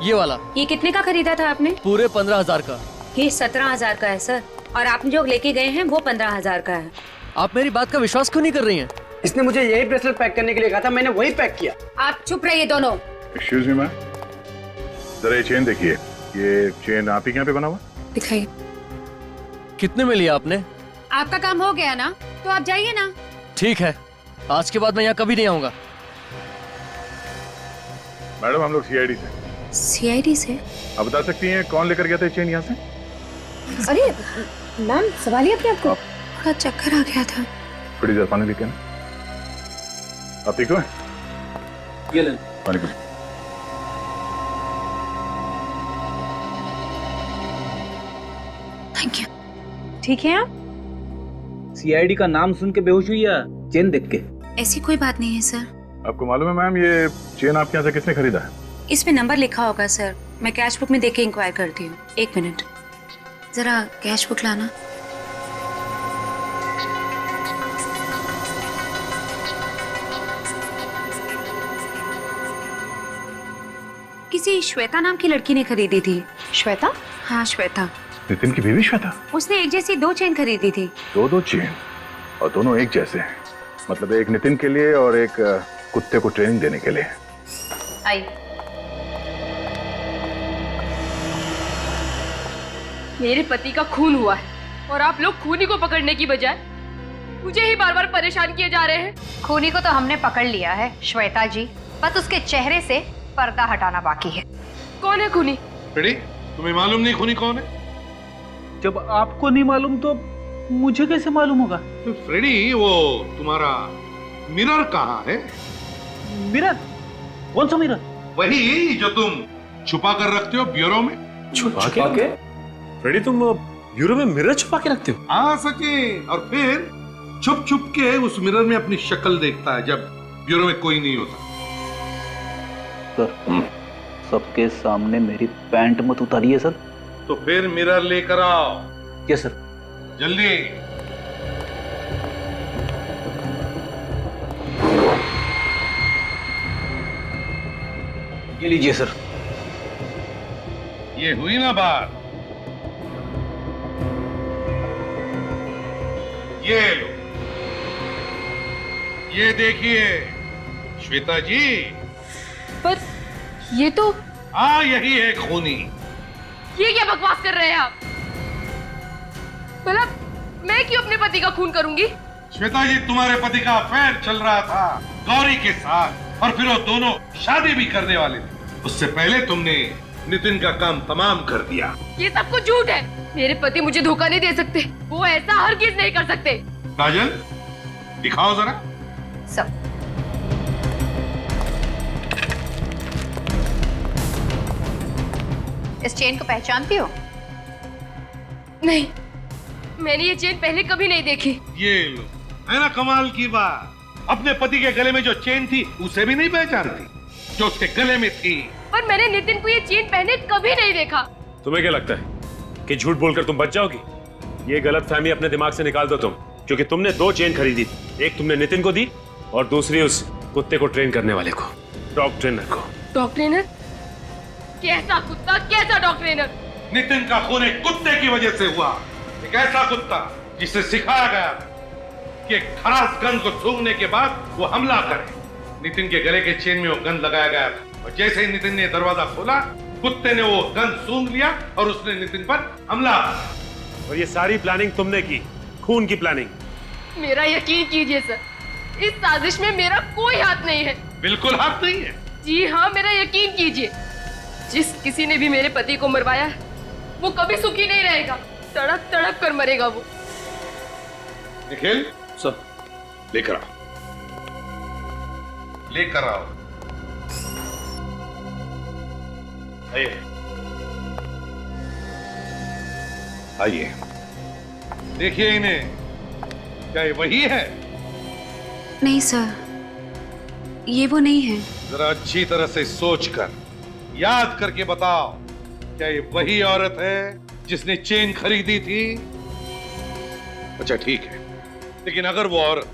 ये वाला। ये कितने का खरीदा था आपने? पूरे 15,000 का। ये 17,000 का है सर, और आप जो लेके गए हैं वो 15,000 का है। आप मेरी बात का विश्वास क्यों नहीं कर रही हैं? इसने मुझे यही ब्रेसलेट पैक करने के लिए कहा था, मैंने वही पैक किया। आप चुप रहिए दोनों। एक्सक्यूज मी मैम, जरा ये चेन देखिए। ये चेन आप ही के यहाँ पे बना हुआ? दिखाइए। कितने में लिया आपने? आपका काम हो गया ना, तो आप जाइए ना। ठीक है, आज के बाद मैं यहाँ कभी नहीं आऊंगा। मैडम, हम लोग सीआईडी से। सीआईडी से? आप बता सकती हैं कौन लेकर गया था चेन यहाँ से? अरे मैम, सवाल ही अपने आपको। थोड़ा चक्कर आ गया था। थोड़ी देर पानी लेके ना। आप ठीक हो? ये ले पानी पी। Thank you. ठीक है आप? सीआईडी का नाम सुन के बेहोश हुई या चेन देख के? ऐसी कोई बात नहीं है सर। आपको मालूम है मैम, ये चेन आपके यहाँ से किसने खरीदा है? इसमें नंबर लिखा होगा सर, मैं कैश बुक में देख के इंक्वायर करती हूँ। 1 मिनट। जरा कैश बुक लाना। किसी श्वेता नाम की लड़की ने खरीदी थी। श्वेता? हाँ श्वेता। नितिन की बीवी श्वेता? उसने एक जैसी 2 चेन खरीदी थी। दो चेन और दोनों एक जैसे हैं, मतलब एक नितिन के लिए और एक कुत्ते को ट्रेनिंग देने के लिए। आई। मेरे पति का खून हुआ है और आप लोग खूनी को पकड़ने की बजाय मुझे ही बार बार परेशान किए जा रहे हैं। खूनी को तो हमने पकड़ लिया है श्वेता जी, बस उसके चेहरे से पर्दा हटाना बाकी है। कौन है खूनी? फ्रेडी, तुम्हें मालूम नहीं खूनी कौन है? जब आपको नहीं मालूम तो मुझे कैसे मालूम होगा? तो फ्रेडी, वो तुम्हारा मिरर कहाँ है? मिरर? कौन सा मिरर? वही जो तुम छुपा कर रखते हो ब्यूरो में। छुपा के? फ्रेडी, तुम ब्यूरो में मिरर छुपा के रखते हो? हाँ सचिन, और फिर छुप छुप के उस मिरर में अपनी शक्ल देखता है जब ब्यूरो में कोई नहीं होता। सर, सबके सामने मेरी पैंट मत उतारिए सर। तो फिर मिरर लेकर आओ। Yes sir. जल्दी। ये लीजिए सर। ये हुई ना बात? ये लो, ये देखिए श्वेता जी। पर ये तो, हाँ यही है खूनी। ये क्या बकवास कर रहे हैं आप? भला मैं क्यों अपने पति का खून करूंगी? श्वेता जी, तुम्हारे पति का अफेयर चल रहा था गौरी के साथ और फिर वो दोनों शादी भी करने वाले थे। उससे पहले तुमने नितिन का काम तमाम कर दिया। ये सब कुछ झूठ है। मेरे पति मुझे धोखा नहीं दे सकते, वो ऐसा हरगिज नहीं कर सकते। काजल, दिखाओ जरा। सब इस चेन को पहचानती हो? नहीं, मैंने ये चेन पहले कभी नहीं देखी। ये लो, है ना कमाल की बात। अपने पति के गले में जो चेन थी उसे भी नहीं पहचानती जो उसके गले में थी। पर मैंने नितिन को ये चेन पहने कभी नहीं देखा। तुम्हें क्या लगता है कि झूठ बोलकर तुम बच जाओगी? ये गलतफहमी अपने दिमाग से निकाल दो तुम, क्योंकि तुमने 2 चेन खरीदी थी। एक तुमने नितिन को दी और दूसरी उस कुत्ते को ट्रेन करने वाले को, डॉग ट्रेनर को। Dog trainer? कैसा कुत्ता, कैसा डॉग ट्रेनर? नितिन का खून एक कुत्ते की वजह से हुआ। एक ऐसा कुत्ता जिसे सिखाया गया कि खरास गंध को सूंघने के बाद वो हमला करे। नितिन के गले के चेन में वो गंध लगाया गया था और जैसे ही नितिन ने दरवाजा खोला, कुत्ते ने वो गंध सूंघ लिया और उसने नितिन पर हमला किया। और ये सारी प्लानिंग तुमने की, खून की प्लानिंग। मेरा यकीन कीजिए सर, इस साजिश में मेरा कोई हाथ नहीं है। बिल्कुल हाथ नहीं है? जी हाँ, मेरा यकीन कीजिए। जिस किसी ने भी मेरे पति को मरवाया है वो कभी सुखी नहीं रहेगा, तड़प तड़प कर मरेगा वो। निखिल सर, लेकर आओ, लेकर आओ। आइए आइए, देखिए इन्हें। क्या ये वही है? नहीं सर, ये वो नहीं है। जरा अच्छी तरह से सोचकर याद करके बताओ, क्या ये वही औरत है जिसने चेन खरीदी थी? अच्छा ठीक है, लेकिन अगर वो औरत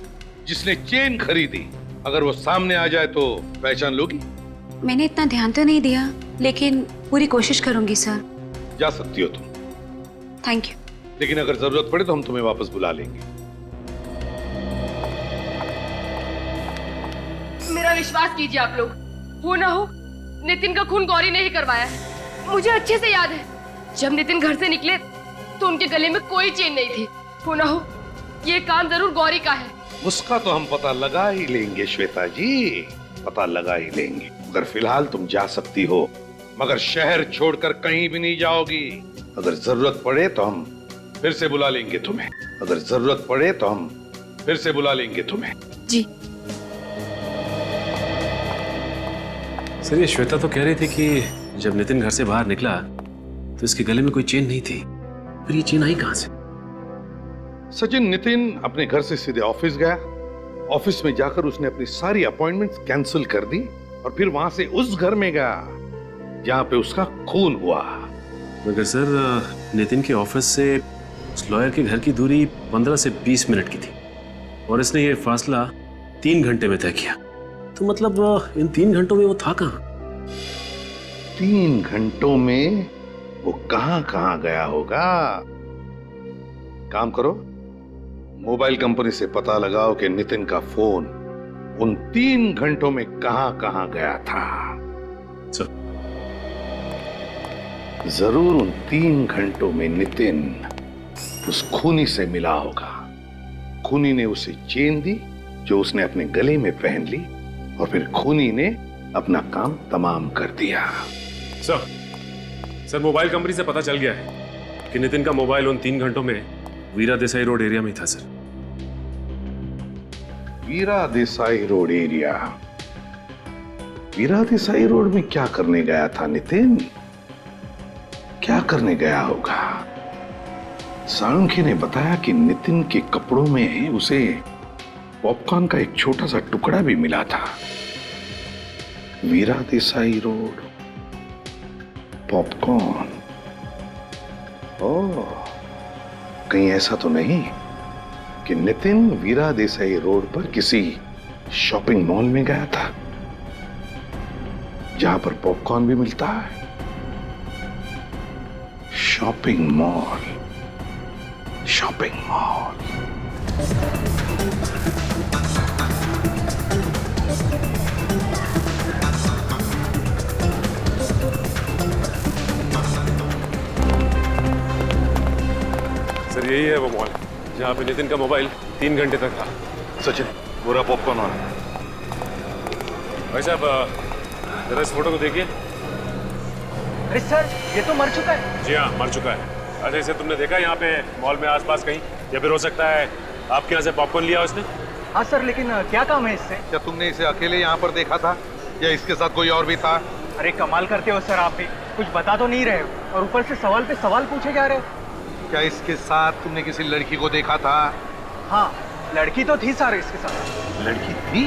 जिसने चेन खरीदी अगर वो सामने आ जाए तो पहचान लोगी? मैंने इतना ध्यान तो नहीं दिया, लेकिन पूरी कोशिश करूंगी सर। जा सकती हो तुम, थैंक यू। लेकिन अगर जरूरत पड़े तो हम तुम्हें वापस बुला लेंगे। मेरा विश्वास कीजिए आप लोग, हो ना हो नितिन का खून गौरी ने ही करवाया है। मुझे अच्छे से याद है, जब नितिन घर से निकले तो उनके गले में कोई चेन नहीं थी। हो ना हो ये काम जरूर गौरी का है। उसका तो हम पता लगा ही लेंगे श्वेता जी, पता लगा ही लेंगे। अगर फिलहाल तुम जा सकती हो, मगर शहर छोड़कर कहीं भी नहीं जाओगी। अगर जरूरत पड़े तो हम फिर से बुला लेंगे तुम्हें। अगर जरूरत पड़े तो हम फिर से बुला लेंगे तुम्हें। जी सर, ये श्वेता तो कह रही थी कि जब नितिन घर से बाहर निकला तो इसके गले में कोई चेन नहीं थी, फिर ये चेन आई कहां से? सचिन, नितिन अपने घर से सीधे ऑफिस गया। ऑफिस में जाकर उसने अपनी सारी अपॉइंटमेंट्स कैंसिल कर दी और फिर वहां से उस घर में गया जहां पे उसका खून हुआ। मगर सर नितिन के ऑफिस से उस लॉयर के घर की दूरी 15 से 20 मिनट की थी और इसने ये फासला 3 घंटे में तय किया। तो मतलब इन 3 घंटों में वो था कहाँ? 3 घंटों में वो कहां गया होगा? काम करो, मोबाइल कंपनी से पता लगाओ कि नितिन का फोन उन 3 घंटों में कहां गया था। जरूर उन 3 घंटों में नितिन उस खूनी से मिला होगा। खूनी ने उसे चेन दी जो उसने अपने गले में पहन ली और फिर खूनी ने अपना काम तमाम कर दिया। सर मोबाइल कंपनी से पता चल गया है कि नितिन का मोबाइल उन 3 घंटों में वीरा देसाई रोड एरिया में था सर। वीरा देसाई रोड एरिया? वीरा देसाई रोड में क्या करने गया था नितिन? क्या करने गया होगा? साळुंखे ने बताया कि नितिन के कपड़ों में उसे पॉपकॉर्न का एक छोटा सा टुकड़ा भी मिला था। वीरा देसाई रोड, पॉपकॉर्न। ओह, कहीं ऐसा तो नहीं कि नितिन वीरा देसाई रोड पर किसी शॉपिंग मॉल में गया था जहां पर पॉपकॉर्न भी मिलता है? Shopping mall. सर यही है वो मॉल जहाँ पे नितिन का मोबाइल 3 घंटे तक था। सचिन, पूरा पॉपकॉर्न वाला। भाई साहब जरा इस फोटो को देखिए। अरे सर, ये तो मर चुका है। जी हाँ, मर चुका है। अच्छा, इसे तुमने देखा यहाँ पे मॉल में आसपास कहीं? या फिर हो सकता है आपके यहाँ से पॉपकॉर्न लिया उसने? हाँ सर, लेकिन क्या काम है इससे? क्या तुमने इसे अकेले यहाँ पर देखा था या इसके साथ कोई और भी था? अरे कमाल करते हो सर, आप भी कुछ बता तो नहीं रहे हो और ऊपर से सवाल पे सवाल पूछे जा रहे हो। क्या इसके साथ तुमने किसी लड़की को देखा था? हाँ, लड़की तो थी सर इसके साथ। लड़की थी?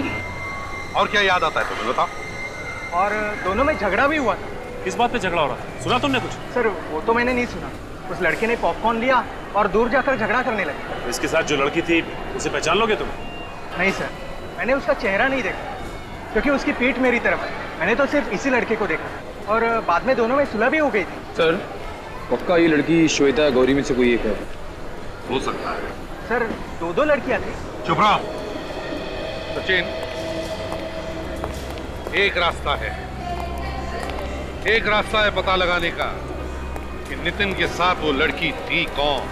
और क्या याद आता है तुम्हें, बताओ? और दोनों में झगड़ा भी हुआ था। किस बात पे झगड़ा हो रहा था? सुना तुमने कुछ? सर वो तो मैंने नहीं सुना। उस लड़के ने पॉपकॉर्न लिया और दूर जाकर झगड़ा करने लगे। इसके साथ जो लड़की थी उसे पहचान लोगे तुम? नहीं सर, मैंने उसका चेहरा नहीं देखा क्योंकि उसकी पीठ मेरी तरफ है। मैंने तो सिर्फ इसी लड़के को देखा और बाद में दोनों में सुलह भी हो गई थी। सर पक्का ये लड़की श्वेता गौरी में से कोई एक है? हो सकता है सर, 2 लड़कियां थी। चुप रहो सचिन। एक रास्ता है पता लगाने का कि नितिन के साथ वो लड़की थी कौन।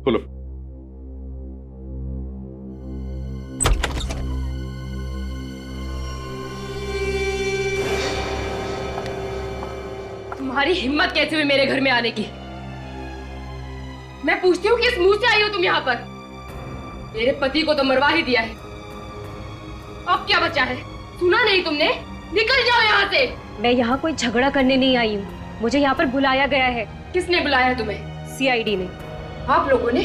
बोलो। तुम्हारी हिम्मत कैसे हुई मेरे घर में आने की? मैं पूछती हूँ किस मुंह से आई हो तुम यहाँ पर? मेरे पति को तो मरवा ही दिया है, अब क्या बचा है? सुना नहीं तुमने? निकल जाओ यहाँ से। मैं यहाँ कोई झगड़ा करने नहीं आई हूँ, मुझे यहाँ पर बुलाया गया है। किसने बुलाया तुम्हें? सीआईडी ने। आप लोगों ने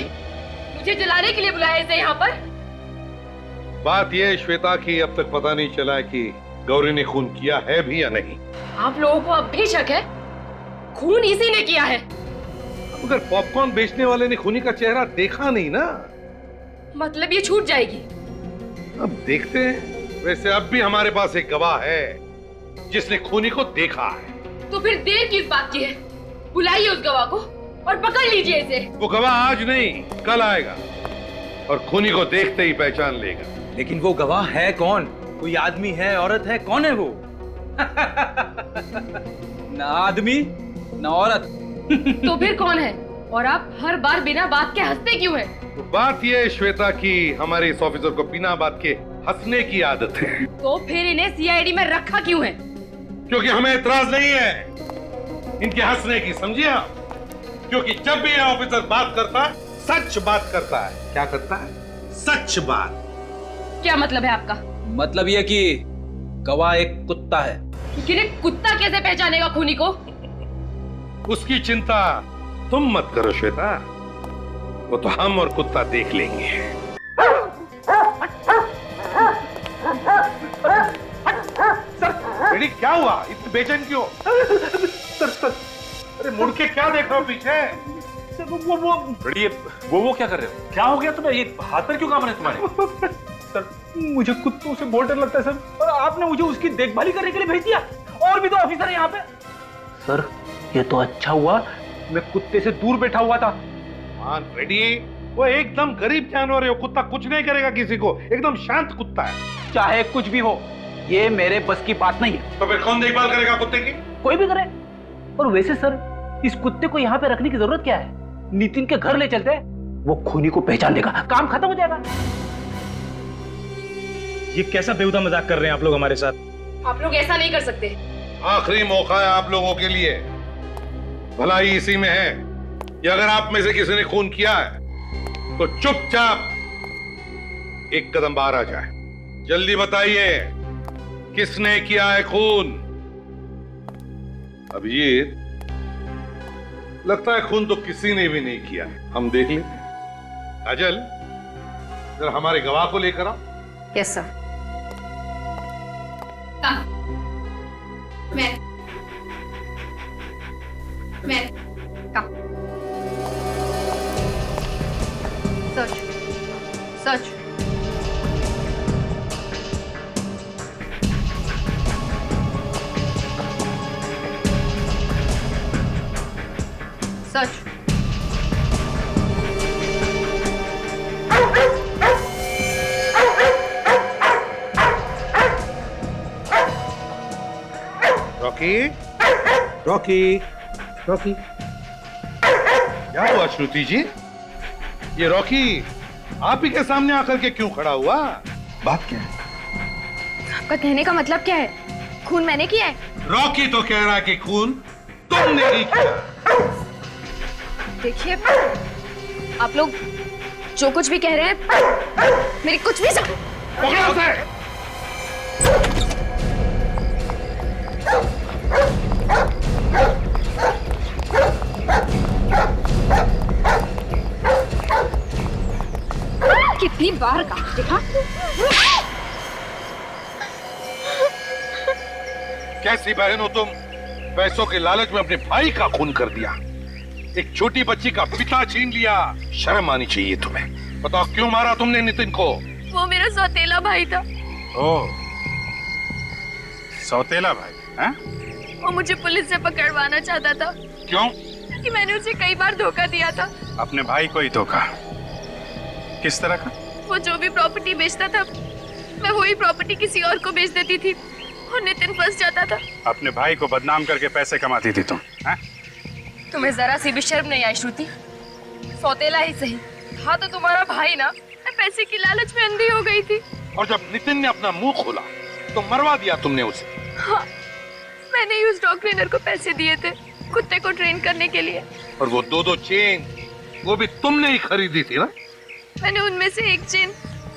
मुझे जलाने के लिए बुलाया इसे यहाँ पर? बात यह श्वेता की अब तक पता नहीं चला कि गौरी ने खून किया है भी या नहीं। आप लोगों को अब भी शक है? खून इसी ने किया है। मगर पॉपकॉर्न बेचने वाले ने खूनी का चेहरा देखा नहीं ना। मतलब ये छूट जाएगी? अब देखते हैं। वैसे अब भी हमारे पास एक गवाह है जिसने खूनी को देखा है। तो फिर देर किस बात की है? बुलाइए उस गवाह को और पकड़ लीजिए इसे। वो गवाह आज नहीं कल आएगा और खूनी को देखते ही पहचान लेगा। लेकिन वो गवाह है कौन? कोई आदमी है, औरत है? कौन है वो? ना आदमी ना औरत। तो फिर कौन है? और आप हर बार बिना बात के हंसते क्यों हैं? तो बात यह है श्वेता की हमारे इस ऑफिसर को बिना बात के हंसने की आदत है। तो फिर इन्हें सीआईडी में रखा क्यों है? क्योंकि हमें एतराज नहीं है इनके हंसने की, समझिए आप? क्योंकि जब भी यह ऑफिसर बात करता है सच बात करता है। क्या करता है? सच बात। क्या मतलब है आपका? मतलब यह कि गवाह एक कुत्ता है। लेकिन कुत्ता कैसे पहचानेगा खूनी को? उसकी चिंता तुम मत करो श्वेता। वो तो हम और कुत्ता देख लेंगे। बेटी क्या हुआ, इतनी बेचैन क्यों? सर अरे मुड़ के क्या देख रहे हो पीछे? सर वो क्या कर रहे हो? क्या हो गया तुम्हें? ये हाथ पर क्यों काम रहे तुम्हारे? सर मुझे कुत्तों से बहुत डर लगता है सर, और आपने मुझे उसकी देखभाली करने के लिए भेज दिया, और भी तो ऑफिसर है यहाँ पे। सर ये तो अच्छा हुआ मैं कुत्ते से दूर बैठा हुआ था। रेडी, वो एकदम गरीब जानवर है, वो कुत्ता कुछ नहीं करेगा किसी को, एकदम शांत कुत्ता है। चाहे कुछ भी हो, ये मेरे बस की बात नहीं है। तो फिर कौन देखभाल करेगा कुत्ते की? कोई भी करे। और वैसे सर इस कुत्ते को यहाँ पे रखने की जरूरत क्या है? नितिन के घर ले चलते हैं, वो खूनी को पहचान लेगा, काम खत्म हो जाएगा। ये कैसा बेहुदा मजाक कर रहे हैं आप लोग हमारे साथ? आप लोग ऐसा नहीं कर सकते। आखिरी मौका है आप लोगों के लिए, भलाई इसी में है कि अगर आप में से किसी ने खून किया है तो चुपचाप एक कदम बाहर आ जाए। जल्दी बताइए किसने किया है खून? अभिजीत, लगता है खून तो किसी ने भी नहीं किया, हम देख लेते हैं। अजल, जरा हमारे गवाह को लेकर आओ। Yes sir. मैं सच सच सच रॉकी, रॉकी, रॉकी, क्या हुआ श्रुति जी? ये रॉकी आप ही के सामने आकर के क्यों खड़ा हुआ? बात क्या है? आपका कहने का मतलब क्या है? खून मैंने किया है? रॉकी तो कह रहा है कि खून तुमने ही किया। देखिए, आप लोग जो कुछ भी कह रहे हैं मेरी कुछ भी पकड़ो उसे। कितनी बार कहा देखा? कैसी बहन हो तुम? पैसों के लालच में अपने भाई का खून कर दिया, एक छोटी बच्ची का पिता छीन लिया। शर्म आनी चाहिए तुम्हें। बताओ क्यों मारा तुमने नितिन को? वो मेरा सौतेला भाई था। ओह, सौतेला भाई हैं? वो मुझे पुलिस से पकड़वाना चाहता था। क्यों? कि मैंने उसे कई बार धोखा दिया था। अपने भाई को ही धोखा? किस तरह का? वो जो भी प्रॉपर्टी बेचता था मैं वही प्रॉपर्टी किसी और को बेच देती थी और नितिन फंस जाता था। अपने भाई को बदनाम करके पैसे कमाती थी तुम, हैं? तुम्हें जरा सी भी शर्म नहीं आई श्रुति? सौतेला ही सही था तो तुम्हारा भाई ना। मैं पैसे की लालच में अंधी हो गई थी। और जब नितिन ने अपना मुंह खोला तो मरवा दिया तुमने उसे। हाँ, मैंने ही उस डॉग ट्रेनर को पैसे दिए थे कुत्ते को ट्रेन करने के लिए। और वो दो चेन वो भी तुमने ही खरीदी थी ना? मैंने उनमें से एक चेन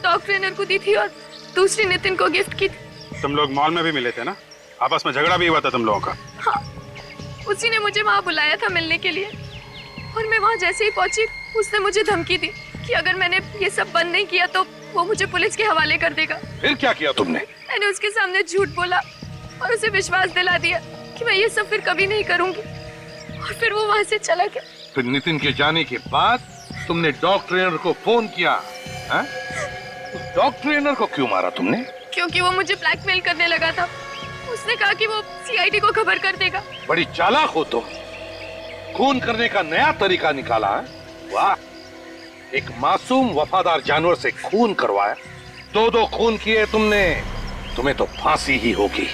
डॉग ट्रेनर को दी थी और दूसरी नितिन को गिफ्ट की थी। तुम लोग मॉल में भी मिले थे ना? आपस में झगड़ा भी हुआ था तुम लोगों का? हाँ, उसी ने मुझे वहाँ बुलाया था मिलने के लिए और मैं वहाँ जैसे ही पहुंची उसने मुझे धमकी दी कि अगर मैंने ये सब बंद नहीं किया तो वो मुझे पुलिस के हवाले कर देगा। फिर क्या किया तुमने? मैंने उसके सामने झूठ बोला और उसे विश्वास दिला दिया कि मैं ये सब फिर कभी नहीं करूंगी और फिर वो वहाँ से चला गया। फिर नितिन के जाने के बाद तुमने डॉग ट्रेनर को फोन किया? उस डॉग ट्रेनर को क्यों मारा तुमने? क्योंकि वो मुझे ब्लैकमेल करने लगा था। उसने कहा कि वो सीआईडी को खबर कर देगा। बड़ी चालाक हो तुम, खून करने का नया तरीका निकाला है। वाह, एक मासूम वफादार जानवर से खून करवाया, दो खून किए तुमने। तुम्हें तो फांसी ही होगी।